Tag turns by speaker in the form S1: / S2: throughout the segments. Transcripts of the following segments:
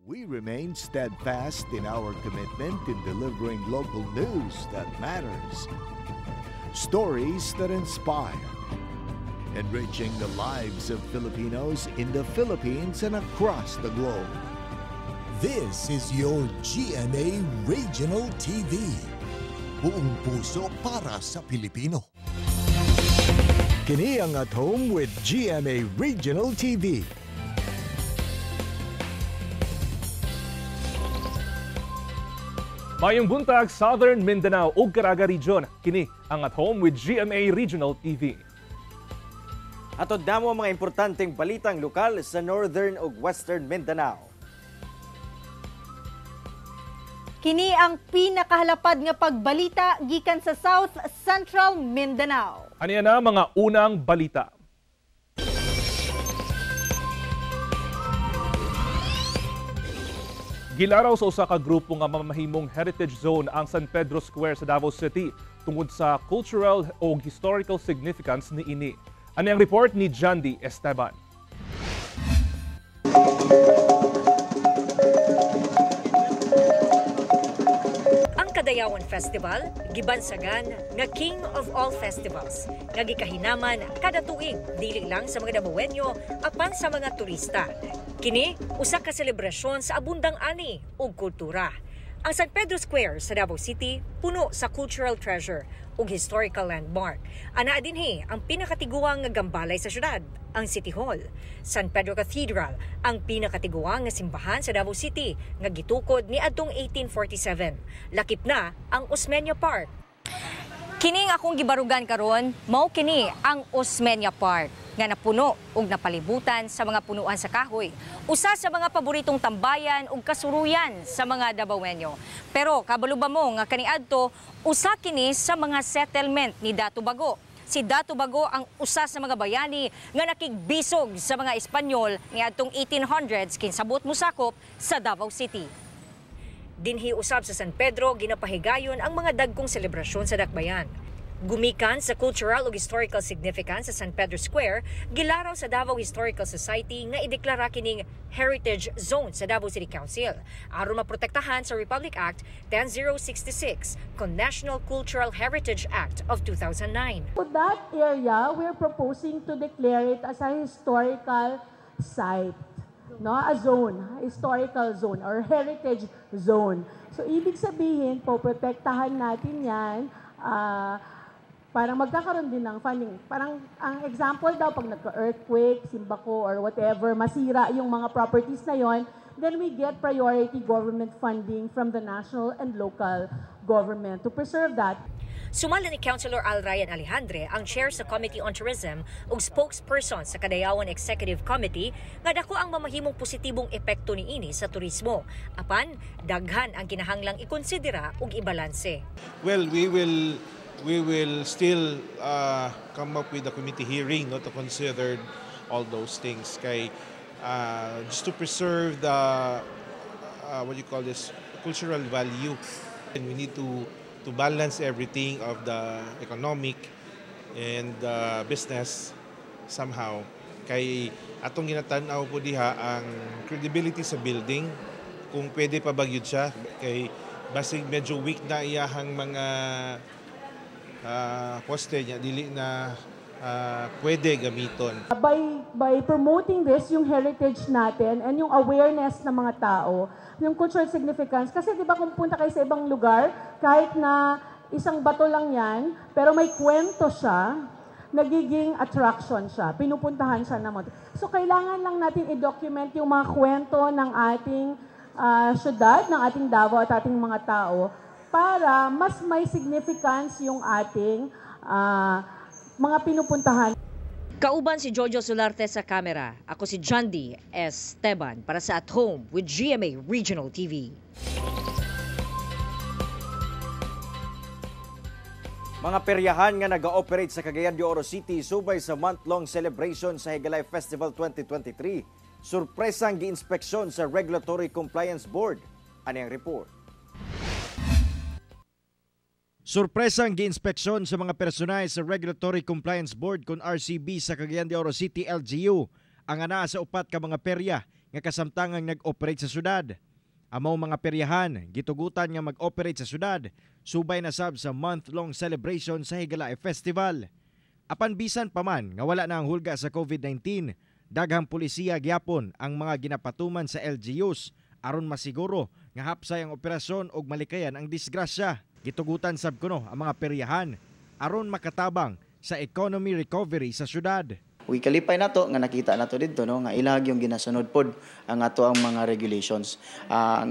S1: We remain steadfast in our commitment in delivering local news that matters. Stories that inspire. Enriching the lives of Filipinos in the Philippines and across the globe.
S2: This is your GMA Regional TV. Buong puso para sa Pilipino.
S1: Kini ang At Home with GMA Regional TV.
S3: Mayong buntag, Southern Mindanao ug Caraga Region. Kini ang At Home with GMA Regional TV.
S4: Atod namo ang mga importanteng balitang lokal sa Northern ug Western Mindanao.
S5: Kini ang pinakahalapad nga pagbalita gikan sa South Central Mindanao.
S3: Aniya na mga unang balita. Gilaraw sa usa ka grupo nga mamahimong heritage zone ang San Pedro Square sa Davao City tungod sa cultural o historical significance ni ini. Ano ang report ni Jandy Esteban?
S6: Ang Kadayawan Festival gibansagan nga King of all Festivals nga gikahinaman kada tuig dili lang sa mga Davaoenyo apan sa mga turista. Kini usa ka selebrasyon sa abundang ani ug kultura. Ang San Pedro Square sa Davao City puno sa cultural treasure ug historical landmark. Ana dinhi ang pinakatiguang nga gambalay sa syudad, ang City Hall. San Pedro Cathedral ang pinakatiguang nga simbahan sa Davao City nga gitukod ni adtong 1847. Lakip na ang Osmeña Park. Kining akong gibarugan karon, mao kini ang Osmeña Park nga napuno ug napalibutan sa mga punuan sa kahoy. Usa sa mga paboritong tambayan ug kasuruyan sa mga Davaoenyo. Pero kabalo ba mo nga kaniadto usa kini sa mga settlement ni Dato Bago. Si Dato Bago ang usa sa mga bayani nga nakigbisog sa mga Espanyol niadtong 1800s kinsabot mosakop sa Davao City. Dinhi usab sa San Pedro ginapahigayon ang mga dagkong selebrasyon sa dakbayan. Gumikan sa cultural ug historical significance sa San Pedro Square, gilaraw sa Davao Historical Society nga ideklara kining Heritage Zone sa Davao City Council aron maprotektahan sa Republic Act 10066 kon National Cultural Heritage Act of 2009.
S7: For that area, we're proposing to declare it as a historical site. No, a zone, historical zone or heritage zone. So ibig sabihin po, protektahan natin 'yan. Parang magkakaroon din ng funding. Parang ang example daw pag nagka-earthquake, simbako or whatever, masira yung mga properties na 'yon, then we get priority government funding from the national and local government to preserve that.
S6: Sumala ni Councilor Al Ryan Alejandre ang chair sa Committee on Tourism ug spokesperson sa Kadayawan Executive Committee nga dako ang mamahimong positibong epekto niini sa turismo. Apan daghan ang kinahanglang ikonsidera ug ibalanse.
S8: Well, we will still come up with a committee hearing to consider all those things kay just to preserve the what you call this cultural value, and we need to balance everything of the economic and business somehow. Kay atong ginatanaw po diha ang credibility sa building kung pwede pa bagyod siya kay basig medyo weak na iyahang mga poste niya dili na pwede gamiton.
S7: By promoting this, yung heritage natin and yung awareness ng mga tao, yung cultural significance, kasi di ba kung punta kayo sa ibang lugar, kahit na isang bato lang yan, pero may kwento siya, nagiging attraction siya, pinupuntahan siya naman. So kailangan lang natin i-document yung mga kwento ng ating syudad, ng ating Davao at ating mga tao, para mas may significance yung ating mga pinupuntahan.
S6: Kauban si Jojo Solarte sa kamera. Ako si Jandy Esteban para sa At Home with GMA Regional TV.
S4: Mga peryahan nga nag-ooperate sa Cagayan de Oro City subay sa month-long celebration sa Higalay Festival 2023. Surpresang gi-inspeksyon sa Regulatory Compliance Board. Ano ang report? Surpresang gi-inspeksyon sa mga personay sa Regulatory Compliance Board kon RCB sa Cagayan de Oro City LGU ang ana sa upat ka mga perya nga kasamtangang nag-operate sa syudad. Amaw mga peryahan gitugutan nga mag-operate sa syudad subay na sab sa month-long celebration sa Higalae Festival. Apan bisan pa man nga wala na ang hulga sa COVID-19, daghang pulisiya gyapon ang mga ginapatuman sa LGUs aron masiguro nga hapsay ang operasyon ug malikayan ang disgrasya. Gitugutan sab kuno ang mga peryahan aron makatabang sa economy recovery sa syudad.
S9: Uy kalipay nato nga nakita nato didto no nga ilag yung ginasunod pod ang ato ang mga regulations.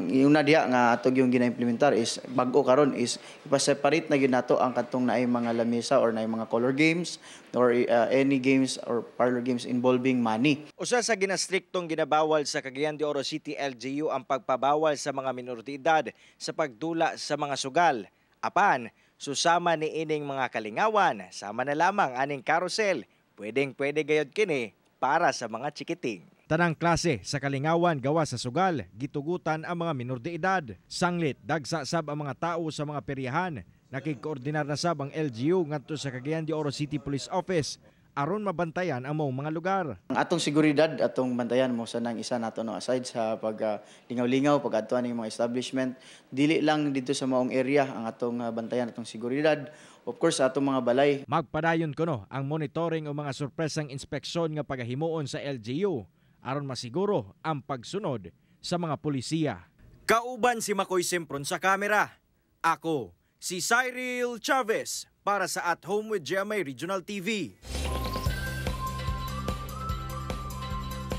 S9: Yung diha nga ato yung gina-implementar is bag-o karon is ipa-separate na gyud nato ang katong naay mga lamesa or naay mga color games or any games or parlor games involving money.
S4: Usa sa ginastriktong ginabawal sa Cagayan de Oro City LGU ang pagpabawal sa mga minor de edad sa pagdula sa mga sugal. Apan, susama ni ining mga kalingawan, sama na lamang aning carousel. Pwede gayod kini para sa mga chikiting. Tanang klase sa kalingawan gawa sa sugal, gitugutan ang mga minor de edad. Sanglit, dagsa sab ang mga tao sa mga peryahan. Nakikoordinar na sab ang LGU ngadto sa Cagayan de Oro City Police Office aron mabantayan ang mga lugar.
S9: Ang atong seguridad atong bantayan mo sa nang isa nato no aside sa pag lingaw-lingaw pag-adtuan ning mga establishment, dili lang dito sa maong area ang atong bantayan atong seguridad. Of course, sa atong mga balay.
S4: Magpadayon kuno ang monitoring o mga sorpresang inspeksyon nga pagahimuon sa LGU aron masiguro ang pagsunod sa mga pulisiya. Kauban si Makoy Simpron sa kamera. Ako, si Cyril Chavez para sa At Home with GMA Regional TV.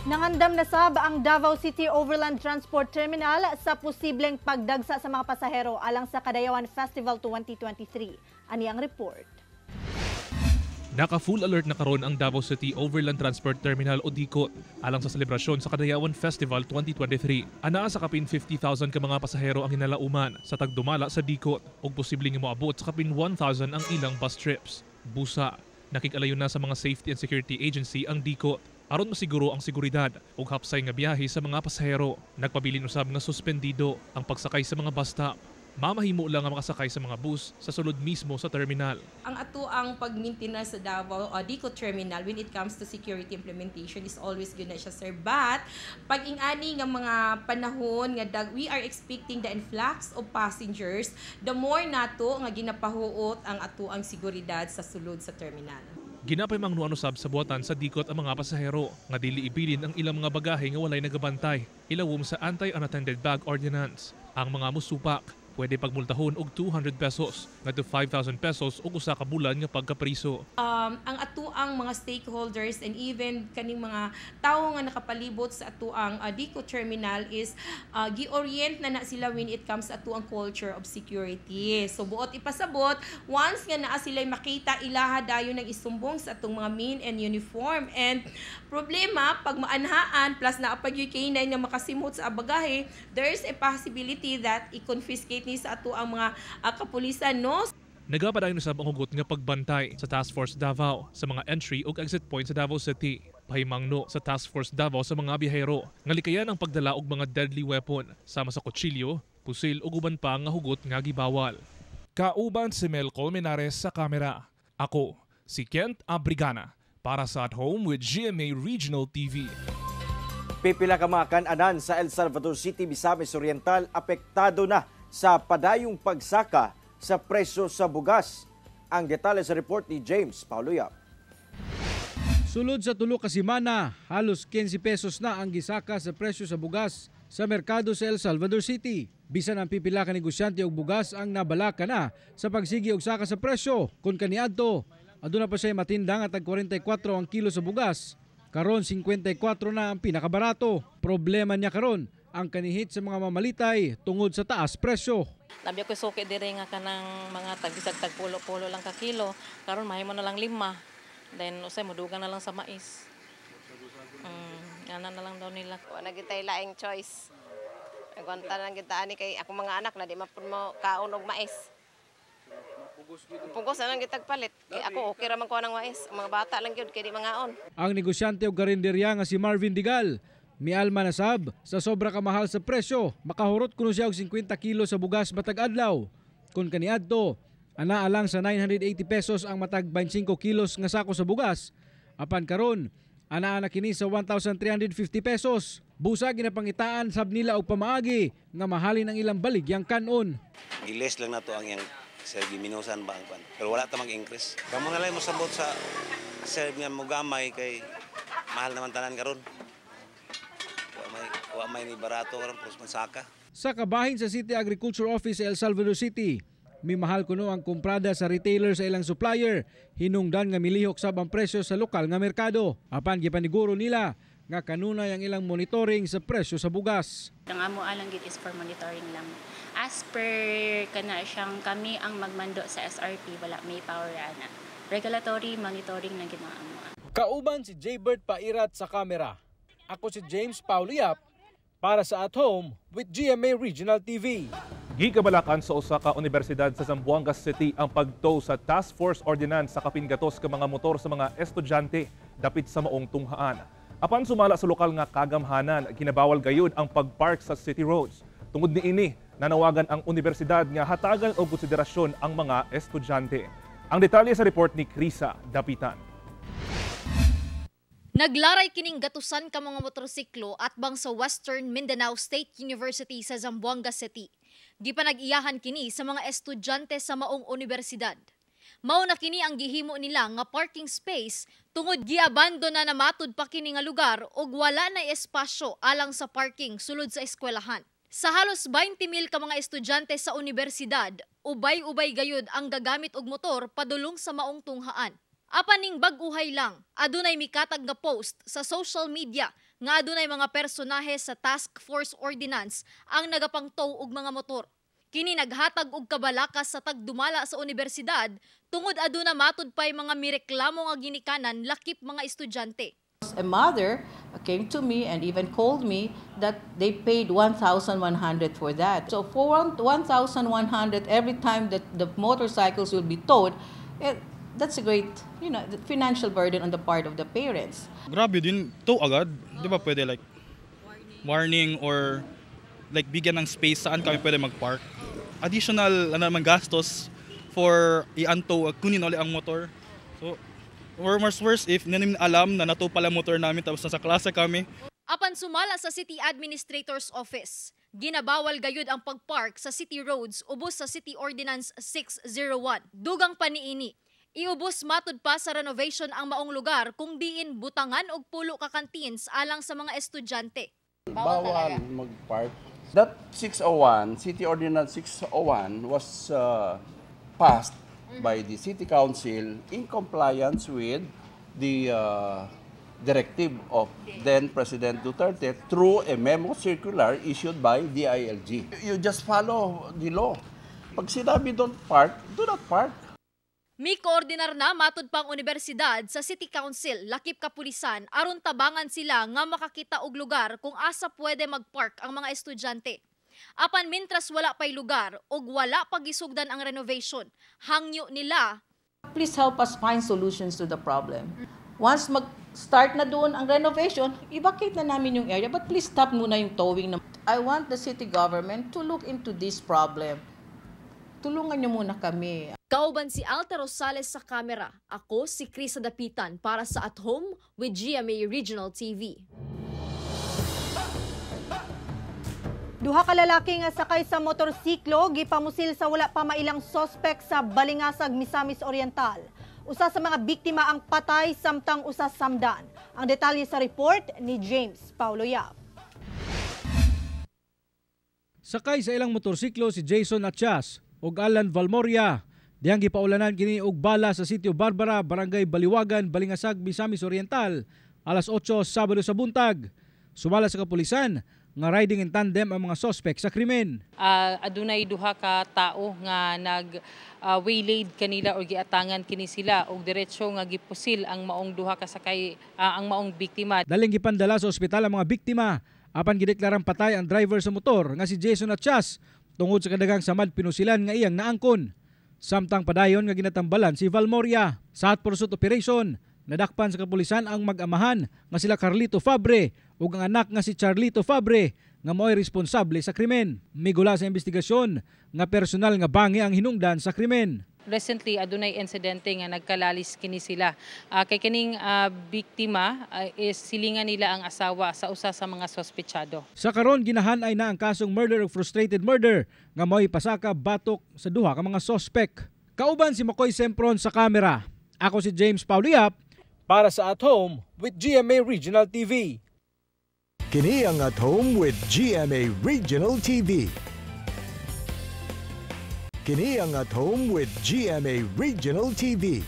S5: Nangandam na sab ang Davao City Overland Transport Terminal sa posibleng pagdagsa sa mga pasahero alang sa Kadayawan Festival 2023. Ani ang report.
S3: Naka-full alert na karon ang Davao City Overland Transport Terminal o DICOT alang sa selebrasyon sa Kadayawan Festival 2023. Anaa sa kapin 50,000 ka mga pasahero ang hinalauman sa tagdumala sa DICOT ug posibleng moabot sa kapin 1,000 ang ilang bus trips. Busa, nakikalayo na sa mga safety and security agency ang DICOT aron masiguro ang seguridad ug hapsay nga biyahe sa mga pasahero. Nagpabilin usab nga suspendido ang pagsakay sa mga bus stop. Mamahimo lang ang makasakay sa mga bus sa sulod mismo sa terminal.
S10: Ang ato ang pag-maintenance sa Davao DICOT Terminal when it comes to security implementation is always good na siya, sir. But pag ingani nga mga panahon nga we are expecting the influx of passengers, the more nato nga ginapahuot ang ato ang seguridad sa sulod sa terminal.
S3: Ginapay mang nuano sab sa buhatan sa DICOT ang mga pasahero nga dili ibilin ang ilang mga bagahe nga walay nagabantay. Ilawom sa Anti-Unattended Bag Ordinance. Ang mga musupak pwede pagmultahon og 200 pesos ngadto 5,000 pesos ug usa ka bulan nga pagkapriso.
S10: Ang ato ang mga stakeholders and even kaning mga tawo nga nakapalibot sa ato ang DICOT terminal is gi-orient na sila when it comes ato ang culture of security. So buot ipasabot once nga naa sila makita ilaha dayon nang isumbong sa atong mga main and uniform and problema pag maanhaan plus naa pag yung nga makasimot sa bagahe, there is a possibility that i-confiscate ni sa ato ang mga kapulisan, no?
S3: Nagapadayon usab ang hugot nga pagbantay sa Task Force Davao sa mga entry ug exit point sa Davao City. Pahimangno sa Task Force Davao sa mga biyahero nga likayan ang pagdala og mga deadly weapon sama sa kutsilyo, pusil ug uban pa nga hugot nga gibawal. Kauban si Mel Colmenares sa kamera. Ako si Kent Abrigana para sa At Home with GMA Regional TV.
S4: Pipila ka mga kan-anan sa El Salvador City, Misamis Oriental apektado na sa padayong pagsaka sa presyo sa bugas. Ang detalye sa report ni James Paulo Yap.
S11: Sulod sa tulo ka semana, halos 15 pesos na ang gisaka sa presyo sa bugas sa merkado sa El Salvador City. Bisan ang pipila ka negosyante og bugas ang nabalaka na sa pagsigi og saka sa presyo. Kun kaniadto, aduna pa siya matinda nga tag 44 ang kilo sa bugas. Karon 54 na ang pinakabarato. Problema niya karon ang kanihit sa mga mamalitay tungod sa taas presyo.
S12: Labi ko suki dire nga kanang mga tagisag tag pulo-pulo lang ka kilo. Karon mahimo na lang 5. Then usay modugang na lang sa mais. Ana na lang daw nila.
S13: Wala gitay laing choice. Agwanta lang kita ani kay ako mga anak na di mapun mo kaon og mais. Pugos na lang gitag palit. Kay ako okay ra man ko nang mais. Mga bata lang gyud kay di mangaon.
S11: Ang negosyante og karinderya nga si Marvin Digal mialma na sab sa sobra kamahal sa presyo, makahurot kuno siya og 50 kilo sa bugas matag adlaw. Kun kaniadto, anaa lang sa 980 pesos ang matag 25 kilos nga sako sa bugas. Apan karon, anaa na kini sa 1,350 pesos. Busa ginapangitaan sab nila og pamaagi nga mahalin ang ilang baligyang kanon.
S14: Giles lang nato ang yang sir giminusan ba ang pero wala ta mag-increase. Kamo na lang mosabot sa sir nga mogamay kay mahal naman tanan karon. Wa may ni barato karon pros mansaka.
S11: Sa kabahin sa City Agriculture Office sa El Salvador City, may mahal kuno ang kumprada sa retailer sa ilang supplier, hinungdan nga milihok sab ang presyo sa lokal nga merkado. Apan gipaniguro nila nga kanunay ang ilang monitoring sa presyo sa bugas.
S15: Ang amo alang gid is for monitoring lang. As per kana siyang kami ang magmando sa SRP, wala may power ana. Regulatory monitoring na gid ang amo.
S11: Kauban si Jaybert Pairat sa kamera. Ako si James Paulo Yap para sa At Home with GMA Regional TV.
S3: Gikabalakan sa usa ka universidad sa Zamboanga City ang pagtow sa Task Force Ordinance sa kapingatos ka mga motor sa mga estudyante dapit sa maong tunghaan. Apan sumala sa lokal nga kagamhanan, ginabawal gayud ang pagpark sa city roads. Tungod niini, nanawagan ang universidad nga hatagan og konsiderasyon ang mga estudyante. Ang detalye sa report ni Krisa Dapitan.
S16: Naglaray kining gatusan ka mga motorsiklo at bang sa Western Mindanao State University sa Zamboanga City. Gipanag-iyahan kini sa mga estudyante sa maong universidad. Mao na kini ang gihimo nila nga parking space tungod giabandona na matud pa kini nga lugar ug wala na espasyo alang sa parking sulod sa eskwelahan. Sa halos 20,000 ka mga estudyante sa universidad, ubay-ubay gayud ang gagamit og motor padulong sa maong tunghaan. Apan ning bag-uhay lang, adunay mikatag nga post sa social media nga adunay mga personahe sa Task Force Ordinance ang nagapangtow og mga motor. Kini naghatag og kabalakas sa tagdumala sa universidad tungod aduna matud pay mga mireklamo nga ginikanan lakip mga estudyante.
S17: A mother came to me and even called me that they paid 1,100 for that. So for 1,100 every time that the motorcycles will be towed, that's a great, financial burden on the part of the parents.
S18: Grabe din, tow agad. Di ba pwede like warning or like bigyan ng space saan kami pwede mag-park. Additional naman gastos for i-untow, kunin ulit ang motor. So, or worse if namin alam na nato pala motor namin tapos nasa klase kami.
S16: Apan sumala sa City Administrator's Office, ginabawal gayud ang pagpark sa city roads ubos sa City Ordinance 601. Dugang paniini, iubos matud pa sa renovation ang maong lugar kung diin butangan og pulo ka kantins alang sa mga estudyante.
S19: Bawal mag-park. That 601, City Ordinance 601 was passed by the City Council in compliance with the directive of then President Duterte through a memo circular issued by the DILG. You just follow the law. Pag sinabi don't park, do not park.
S16: May koordinar na matud pang universidad sa City Council, lakip kapulisan, aron tabangan sila nga makakita og lugar kung asa pwede magpark ang mga estudyante. Apan mintras wala pay lugar og wala pagisugdan ang renovation, hangyo nila.
S17: Please help us find solutions to the problem. Once mag-start na doon ang renovation, evacuate na namin yung area, but please stop muna yung towing. I want the city government to look into this problem. Tulungan niyo muna kami.
S16: Kauban si Alta Rosales sa kamera. Ako si Krisa Dapitan para sa At Home with GMA Regional TV.
S5: Duha ka lalaki nga sakay sa motorsiklo gipamusil sa wala pa mailang sospek sa Balingasag, Misamis Oriental. Usa sa mga biktima ang patay samtang usa samdan. Ang detalye sa report ni James Paulo Yap.
S11: Sakay sa ilang motorsiklo si Jason Atias ug Alan Valmoria. Diyang gipaulanan kini og bala sa Sitio Barbara, Barangay Baliwagan, Balingasag, Misamis Oriental, alas 8 Sabado sa buntag. Sumala sa kapulisan nga riding in tandem ang mga sospek sa krimen.
S12: Adunay duha ka tao nga waylaid kanila o giatangan kini sila og diretso nga gipusil ang maong duha ka sakay ang maong biktima.
S11: Daling gipandala sa ospital ang mga biktima apan gideklarang patay ang driver sa motor nga si Jason Atias tungod sa kadagang samad pinusilan nga iyang naangkon. Samtang padayon nga ginatambalan si Valmoria. Sa hot pursuit operation, nadakpan sa kapulisan ang mag-amahan nga sila Carlito Fabre ug ang anak nga si Charlito Fabre nga mo'y responsable sa krimen. Migula sa investigasyon nga personal nga bangi ang hinungdan sa krimen.
S17: recently adunay insidente nga nagkalalis kini sila. Kay kining biktima is silingan nila ang asawa sa usa sa mga sospechado.
S11: Sa karon ginahanay na ang kasong murder o frustrated murder nga mo'y pasaka batok sa duha ka mga sospek. Kauban si Makoy Sempron sa kamera. Ako si James Pauliap para sa At Home with GMA Regional TV.
S1: Kini ang At Home with GMA Regional TV. Kini ang At Home with GMA Regional TV.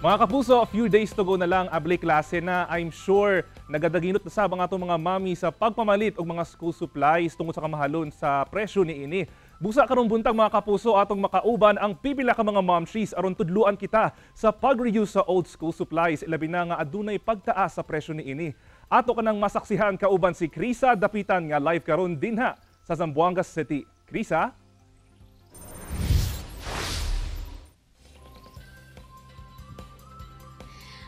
S3: Mga kapuso, a few days to go na lang abli klase na. I'm sure nagadaginot na sabang ato mga mami sa pagpamalit og mga school supplies tungod sa kamahalon sa presyo ni ini. Busa karong buntag mga kapuso atong makauban ang pipila ka mga momshies aron tudluan kita sa pag-reuse sa old school supplies labi na nga adunay pagtaas sa presyo ni ini. Ato kanang masaksihan kauban si Krisa Dapitan nga live karon dinha sa Zamboanga City. Krisa?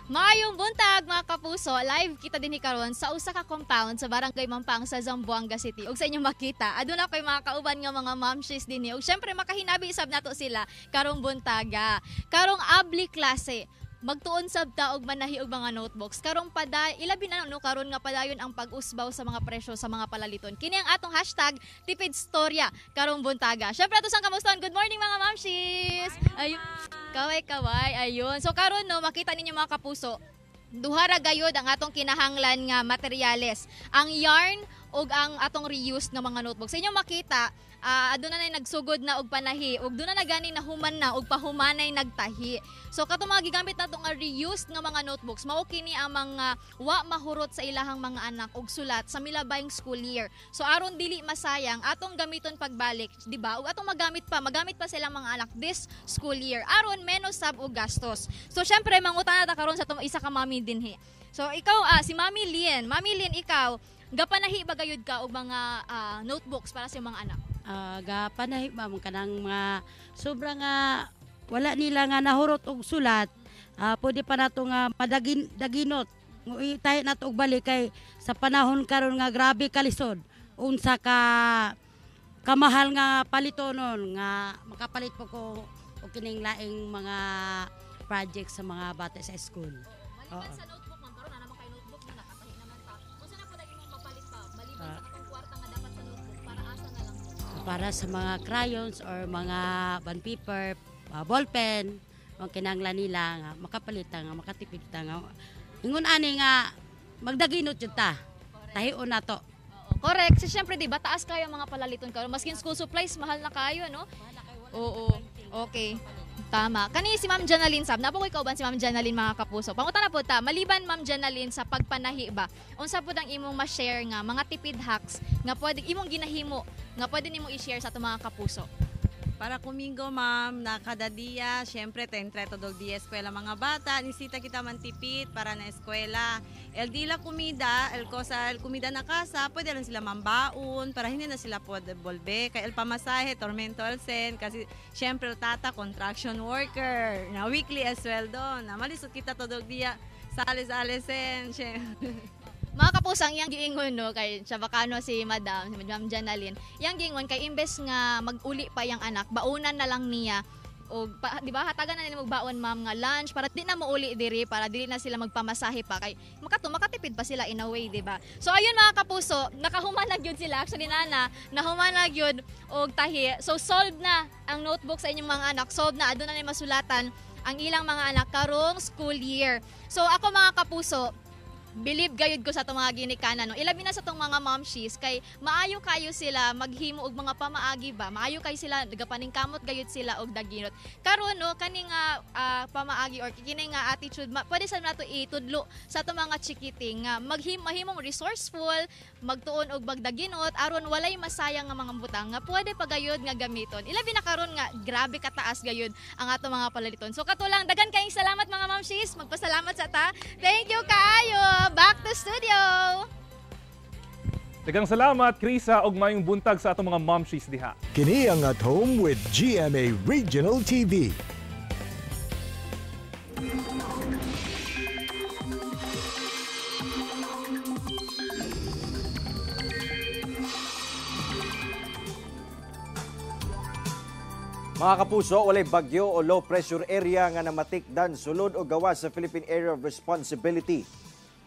S16: Maayong buntag mga kapuso, live kita din karon sa usa ka compound sa Barangay Mampang sa Zamboanga City. Ug sa inyong makita, aduna koy mga kauban nga mga momshies dinhi. Ug syempre makahinabi sab nato sila karong buntaga. Karong abli klase. Magtuon sab ta og manahi og mga notebooks. Karong ilabi na no karon nga padayon ang pag-usbaw sa mga presyo sa mga palaliton. Kini ang atong hashtag tipid storya karong buntaga. Syempre ato sang kamuston. Good morning mga momshies. Ayun. Kaway. Ayun. So karon no makita ninyo mga kapuso, duha ra gayud ang atong kinahanglan nga materyales. Ang yarn ug ang atong reused nga mga notebooks. Sa inyo makita, aduna nay nagsugod na og panahi ug duna na gani nahuman na og pahumanay nagtahi. So katong mga gigamit nato nga reused nga mga notebooks, mao kini ang mga wa mahurot sa ilahang mga anak og sulat sa milabayng school year. So aron dili masayang atong gamiton pagbalik, di ba? Ug atong magamit pa silang mga anak this school year aron menos sab og gastos. So syempre mangutana ta karon sa isa ka mami dinhi. So ikaw si Mami Lien, ikaw gapanahi ba gayud ka og mga notebooks para sa mga anak?
S20: Gapanahi ma'am kanang mga sobra nga wala nila nga nahurot og sulat, pwede pa nato nga daginot tayo nato og balik kay sa panahon karon nga grabe kalisod unsa ka kamahal nga palitonon nga makapalit po ko og kining laing mga project sa mga bata sa school.
S16: Maliban sa notebook ma'am, karon na naman kay notebook na nakatahi naman ta. Unsa na pud imong mapalit pa maliban sa katong kwarta nga dapat sa notebook para asa na lang?
S20: Para sa mga crayons or mga bond paper, ballpen, ang kinahanglan nila nga makapalit nga makatipid ta nga. Ingon ani nga magdaginot jud ta. Tahion nato.
S16: Correct. So, syempre, di ba, taas kayo mga palaliton kayo. Maskin school supplies, mahal na kayo, no? Oo. Okay. Tama. Kani si Ma'am Janalyn Sab, napokoy kauban si Ma'am Janalyn mga kapuso. Pangutan na po ta, maliban Ma'am Janalyn sa pagpanahi ba, unsa po ang imong ma-share nga, mga tipid hacks, nga pwede imong ginahimo, nga pwede nimong i-share sa itong mga kapuso?
S21: Para kumingo ma'am, na kada dia, syempre tentreto dog di eskwela mga bata, nisita kita man tipid para na eskwela. El di la kumida, el cosa el kumida na casa, pwede lang sila mambaon para hindi na sila pwede bolbe. Kay el pamasahe, tormento el sen, kasi syempre el tata, contraction worker, na weekly esweldo, na malisod kita to dog dia, sales sen,
S16: Mga kapusang, yang giingon no, kay sa bakano si Madam Janalyn, yang giingon kay imbes nga mag-uli pa yang anak, baunan na lang niya. O di ba hatagan na nila magbaon ma'am nga lunch para di na mauli diri, para dili na sila magpamasahe pa kay makatipid pa sila in a way, di ba? So ayun mga kapuso, nakahumanag yun sila. Actually nahumanag yun og tahi. So solved na ang notebook sa inyong mga anak. Solved na, aduna na masulatan ang ilang mga anak karong school year. So ako mga kapuso, believe gayud ko sa itong mga ginikanan. No? Ilabi na sa itong mga momshies kay maayo kayo sila maghimo og mga pamaagi ba. Maayo kayo sila, nagapaningkamot gayud sila og daginot. Karon no, kani nga pamaagi or kini nga attitude, pwede sa nato itudlo sa itong mga chikiting nga mahimong resourceful, magtuon og bagdaginot aron walay masayang nga mga butang nga pwede pa gayud nga gamiton. Ilabi na karon nga grabe kataas gayud ang atong mga palaliton. So katulang dagan kayong salamat mga momshies. Magpasalamat sa ta. Thank you kaayo. Back to studio!
S3: Daghang salamat, Krisa, og mayong buntag sa atong mga momshies diha.
S1: Kini ang At Home with GMA Regional TV.
S4: Mga kapuso, walay bagyo o low pressure area nga namatikdan sulod o gawas sa Philippine Area of Responsibility.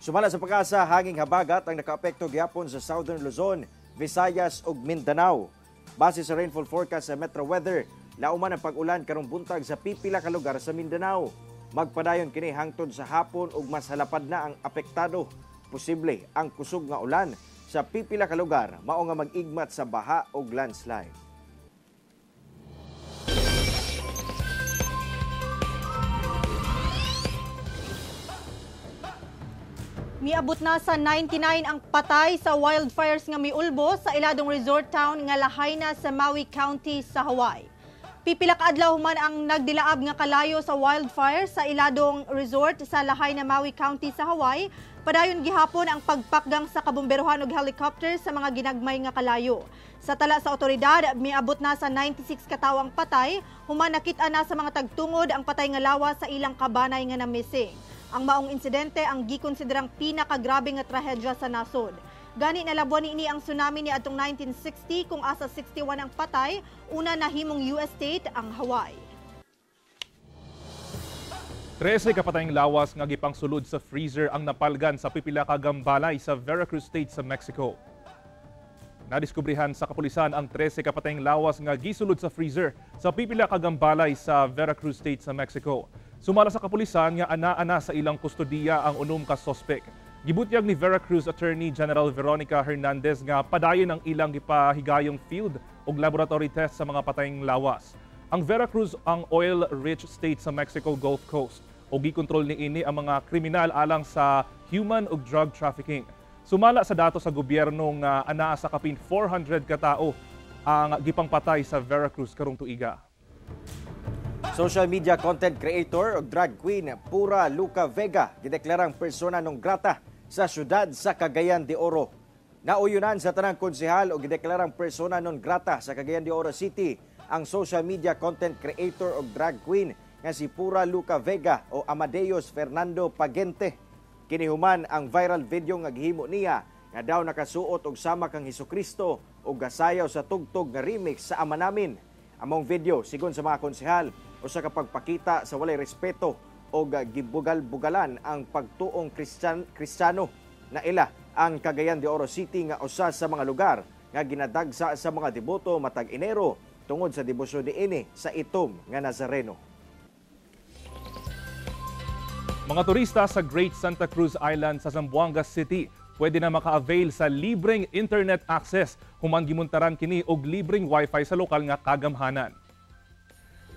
S4: Sumala sa pag-asa, hanging habagat ang nakaapekto gyapon sa Southern Luzon, Visayas ug Mindanao. Base sa rainfall forecast sa Metro Weather, lauman ang pag-ulan karong buntag sa pipila ka lugar sa Mindanao. Magpadayon kini hangtod sa hapon ug mas halapad na ang apektado. Posible ang kusog nga ulan sa pipila ka lugar mao nga mag-igmat sa baha ug landslide.
S5: Miabot na sa 99 ang patay sa wildfires nga miulbo sa iladong resort town nga Lahaina sa Maui County sa Hawaii. Pipila ka adlaw man ang nagdilaab nga kalayo sa wildfire sa iladong resort sa Lahaina, Maui County sa Hawaii. Padayon gihapon ang pagpakgang sa kabomberohan ug helicopter sa mga ginagmay nga kalayo. Sa tala sa otoridad, miabot na sa 96 ka tawo ang patay, human nakit-a na sa mga tagtungod ang patay nga lawas sa ilang kabanay nga na-missing. Ang maong insidente ang gikonsiderang pinakagrabe nga trahedya sa nasod. Gani nalabuan niini ang tsunami ni atong 1960 kung asa 61 ang patay, una nahimong US state ang Hawaii.
S3: 13 kapatayng lawas nga gipangsulod sa freezer ang napalgan sa pipila ka gambalay sa Veracruz State sa Mexico. Nadiskubrihan sa kapulisan ang 13 kapatayng lawas nga gisulod sa freezer sa pipila ka gambalay sa Veracruz State sa Mexico. Sumala sa kapulisan nga ana-ana sa ilang kustodiya ang unom ka sospek. Gibutyag ni Veracruz Attorney General Veronica Hernandez nga padayon ang ilang gipahigayong field ug laboratory test sa mga patayng lawas. Ang Veracruz ang oil-rich state sa Mexico Gulf Coast o gikontrol niini ang mga kriminal alang sa human ug drug trafficking. Sumala sa datos sa gobyerno nga anaa sa kapin 400 ka tawo ang gipangpatay sa Veracruz karong tuiga.
S4: Social media content creator o drag queen Pura Luca Vega gideklarang persona non grata sa syudad sa Cagayan de Oro. Nauyunan sa tanang konsehal o gideklarang persona non grata sa Cagayan de Oro City ang social media content creator o drag queen nga si Pura Luca Vega o Amadeus Fernando Pagente. Kinihuman ang viral video nga gihimo niya nga daw nakasuot og sama kang Hesukristo o gasayaw sa tugtog nga remix sa Ama Namin. Among video, sigon sa mga konsehal, o sa kapagpakita sa walay respeto o gibugal-bugalan ang pagtuong Kristiyano na ila ang Cagayan de Oro City nga usa sa mga lugar nga ginadagsa sa mga deboto matag Enero tungod sa debosyon diini sa itom nga Nazareno.
S3: Mga turista sa Great Santa Cruz Island sa Zamboanga City pwede na maka-avail sa libreng internet access human gimuntaran kini og libreng wifi sa lokal nga kagamhanan.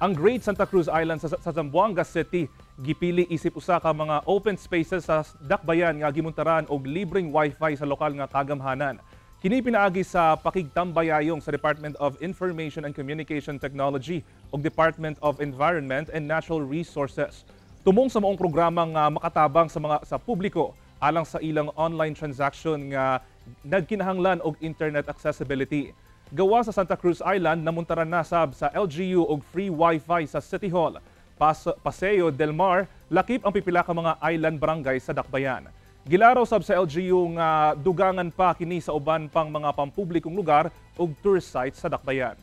S3: Ang Great Santa Cruz Island sa Zamboanga City gipili isip usa ka mga open spaces sa dakbayan nga gimuntaran og libreng wifi sa lokal nga kagamhanan. Kini pinaagi sa pakigtambayayong sa Department of Information and Communication Technology ug Department of Environment and Natural Resources. Tumong sa maong programang makatabang sa publiko alang sa ilang online transaction nga nagkinahanglan og internet accessibility. Gawa sa Santa Cruz Island, namuntaran na sab sa LGU og free wifi sa City Hall. Paseo del Mar, lakip ang pipila ka mga island barangay sa dakbayan. Gilaraw sab sa LGU nga dugangan pa kini sa uban pang mga pampublikong lugar ug tourist sites sa dakbayan.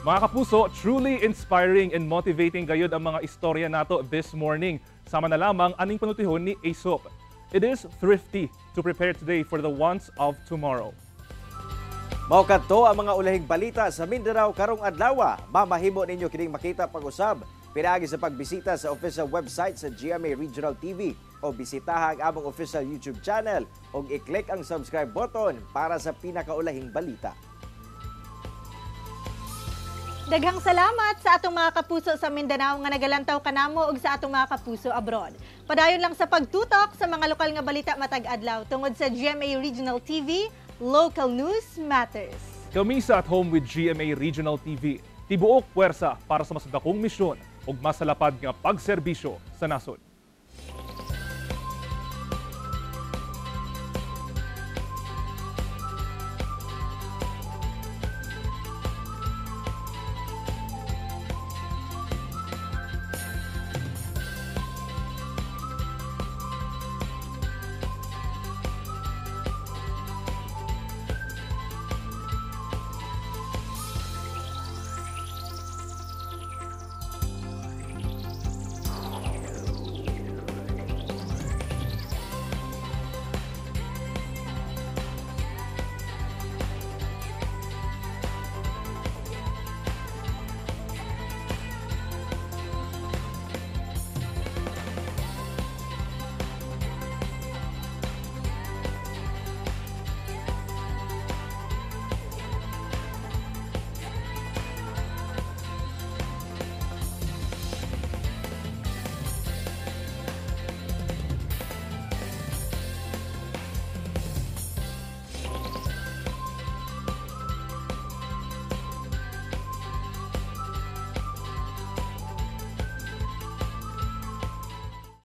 S3: Mga kapuso, truly inspiring and motivating gayud ang mga istorya nato this morning. Sama na lamang aning panutihon ni Aesop. It is thrifty to prepare today for the wants of tomorrow.
S4: Mao kadto ang mga ulahing balita sa Mindanao karong adlaw. Mamahimo ninyo kining makita pag-usab pinaagi sa pagbisita sa official website sa GMA Regional TV o bisitaha ang among official YouTube channel ug i-click ang subscribe button para sa pinakaulahing balita.
S5: Daghang salamat sa atong mga kapuso sa Mindanao nga nagalantaw kanamo ug sa atong mga kapuso abroad. Padayon lang sa pagtutok sa mga lokal nga balita matag adlaw tungod sa GMA Regional TV, Local News Matters.
S3: Kami sa At Home with GMA Regional TV, tibuok puwersa para sa mas dakong misyon ug mas lapad nga pagserbisyo sa nasod.